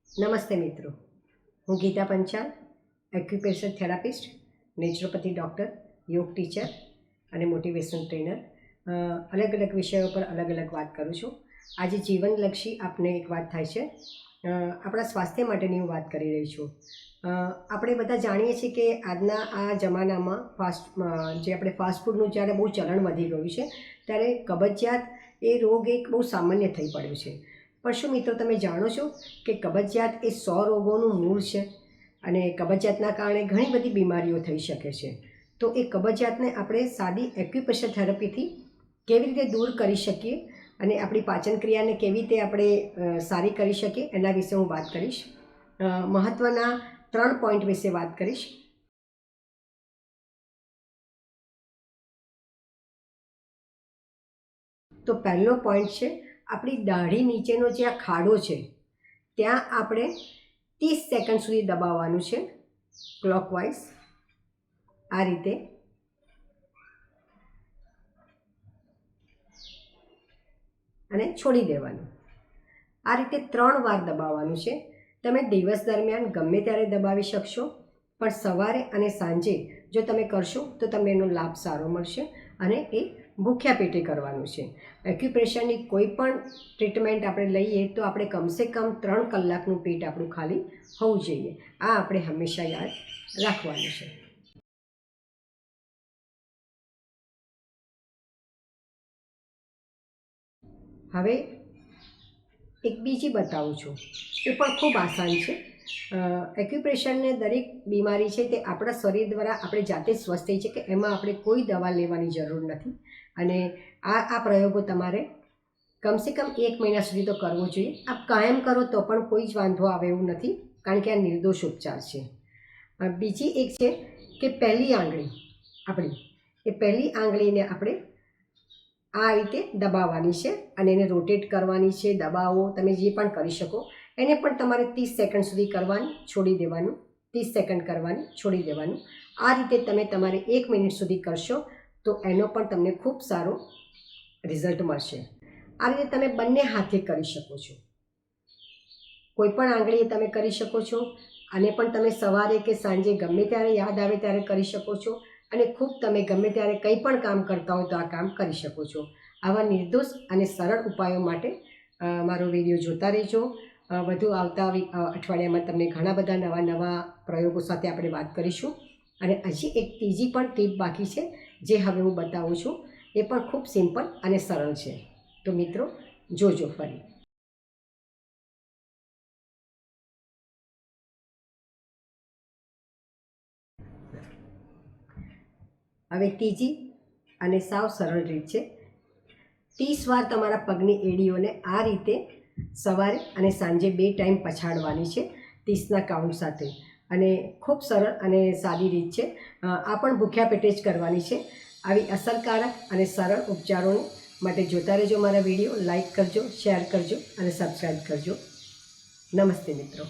નમસ્તે મિત્રો, હું Geeta Panchal, acupressure therapist, naturopathy doctor, યોગ ટીચર અને મોટિવેશન ટ્રેનર. અલગ અલગ વિષયો પર અલગ અલગ વાત કરું છું. આજે જીવનલક્ષી આપને એક વાત થાય છે. આપણા સ્વાસ્થ્ય માટેની હું વાત કરી રહી છું. આપણે બધા જાણીએ છીએ કે આજના આ જમાનામાં જે આપણે ફાસ્ટફૂડનું જ્યારે બહુ ચલણ વધી ગયું છે, ત્યારે કબજિયાત એ રોગ એક બહુ સામાન્ય થઈ પડ્યો છે. પણ શું મિત્રો તમે જાણો છો કે કબજિયાત એ 100 રોગોનું મૂળ છે અને કબજિયાતના કારણે ઘણી બધી બીમારીઓ થઈ શકે છે. તો એ કબજિયાતને આપણે સાદી એક્યુપ્રેશર થેરાપીથી કેવી રીતે દૂર કરી શકીએ અને આપણી પાચન ક્રિયાને કેવી રીતે આપણે સારી કરી શકીએ એના વિશે હું વાત કરીશ. મહત્ત્વના 3 પોઈન્ટ વિશે વાત કરીશ. તો પહેલો પોઈન્ટ છે, આપણી દાઢી નીચેનો જે આ ખાડો છે ત્યાં આપણે 30 સેકન્ડ સુધી દબાવવાનું છે, ક્લોકવાઇઝ આ રીતે. અને છોડી દેવાનું. આ રીતે 3 વાર દબાવવાનું છે. તમે દિવસ દરમિયાન ગમે ત્યારે દબાવી શકશો, પણ સવારે અને સાંજે જો તમે કરશો તો તમને એનો લાભ સારો મળશે અને એ ભૂખ્યા પેટે કરવાનું છે. એક્યુપ્રેશરની કોઈ પણ ટ્રીટમેન્ટ આપણે લઈએ તો આપણે કમસે કમ 3 કલાકનું પેટ આપણું ખાલી હોવું જોઈએ. આ આપણે હંમેશા યાદ રાખવાનું છે. હવે એક બીજી બતાવું છું, એ પણ ખૂબ આસાન છે. એક્યુપ્રેશરને દરેક બીમારી છે તે આપણા શરીર દ્વારા આપણે જાતે જ સ્વસ્થ થઈ છે, કે એમાં આપણે કોઈ દવા લેવાની જરૂર નથી. અને આ પ્રયોગો તમારે કમસે કમ 1 મહિના સુધી તો કરવો જોઈએ. આપ કાયમ કરો તો પણ કોઈ જ વાંધો આવે એવું નથી, કારણ કે આ નિર્દોષ ઉપચાર છે. બીજી એક છે કે પહેલી આંગળી આપણી, એ પહેલી આંગળીને આપણે આ રીતે દબાવવાની છે અને એને રોટેટ કરવાની છે. દબાવો તમે જે પણ કરી શકો. એને પણ તમારે 30 સેકન્ડ સુધી કરવાની, છોડી દેવાનું, 30 સેકન્ડ કરવાની, છોડી દેવાનું. આ રીતે તમે તમારે 1 મિનિટ સુધી કરશો તો એનો પણ તમને ખૂબ સારો રિઝલ્ટ મળશે. આ રીતે તમે બંને હાથે કરી શકો છો, કોઈ પણ આંગળીએ તમે કરી શકો છો. આને પણ તમે સવારે કે સાંજે ગમે ત્યારે યાદ આવે ત્યારે કરી શકો છો. અને ખૂબ તમે ગમે ત્યારે કંઈ પણ કામ કરતા હો તો આ કામ કરી શકો છો. આવા નિર્દોષ અને સરળ ઉપાયો માટે મારો વિડીયો જોતા રહેજો. વધુ આવતા અઠવાડિયામાં તમને ઘણા બધા નવા પ્રયોગો સાથે આપણે વાત કરીશું. અને હજી એક ત્રીજી પણ ટીપ બાકી છે જે હવે હું બતાવું છું. એ પણ ખૂબ સિમ્પલ અને સરળ છે. તો મિત્રો જોજો ફરી. હવે ત્રીજી અને સાવ સરળ રીત છે. 30 વાર તમારા પગની એડીઓને આ રીતે સવારે અને સાંજે 2 ટાઈમ પછાડવાની છે, 30ના કાઉન્ટ સાથે. અને ખૂબ સરળ અને સાદી રીત છે. આ પણ ભૂખ્યા પેટે જ કરવાની છે. આવી અસરકારક અને સરળ ઉપચારો માટે જોતા રહેજો મારા વિડીયો. લાઈક કરજો, શેર કરજો અને સબસ્ક્રાઈબ કરજો. નમસ્તે મિત્રો.